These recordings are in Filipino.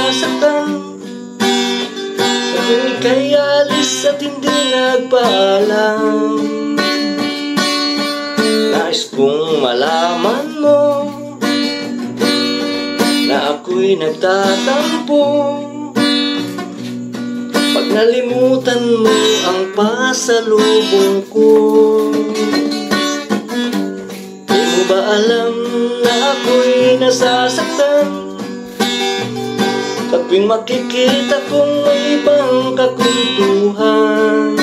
nasasaktan kung ika'y alis at hindi nagpaalam. Nais kong malaman mo na ako'y nagtatampo pag nalimutan mo ang pasalubong ko. Di mo ba alam na ako'y nasasaktan tuwing makikita kong may ibang kakuntuhan?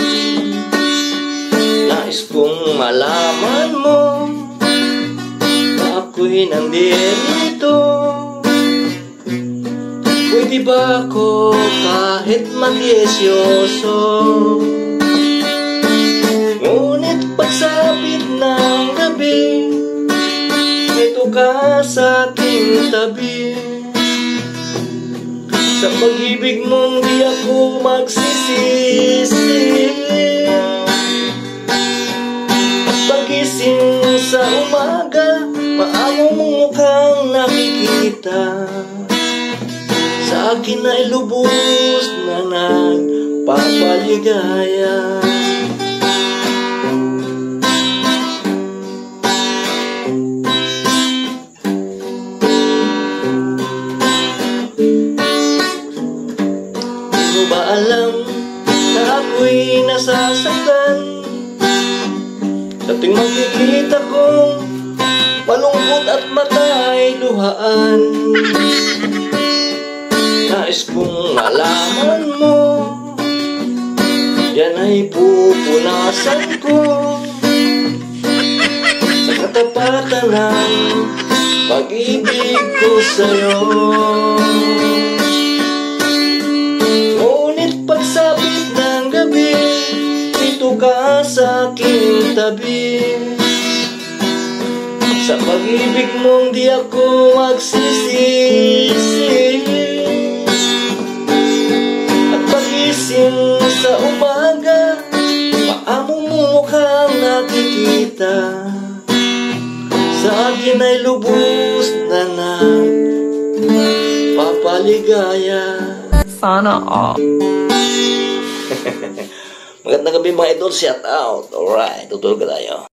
Nais kong malaman mo na ako'y nandito. Pwede ba ako kahit mag-iesyoso? Ngunit pagsapit ng gabi, ito ka sa aking tabi. Sa pag-ibig mong di ako magsisisi. At pagising sa umaga, maamong mukhang nakikita. Sa akin ay lubos na nagpapaligaya. Di mo ba alam na ako'y nasasaktan sa tuwing makikita kong malungkot at mata'y luhaan? Nais kong malaman mo, yan ay pupunasan ko sa katapatan ng pag-ibig ko sa'yo. Ngunit pagsapit ng gabi, ito ka sa aking tabi. Sa pag-ibig mong di ako magsisisi. Sa umaga, maamong mukhang nakikita. Sa akin ay lubos na nagpapaligaya. Sana all. Magandang gabi mga idol, shout out. Alright, tutulog tayo.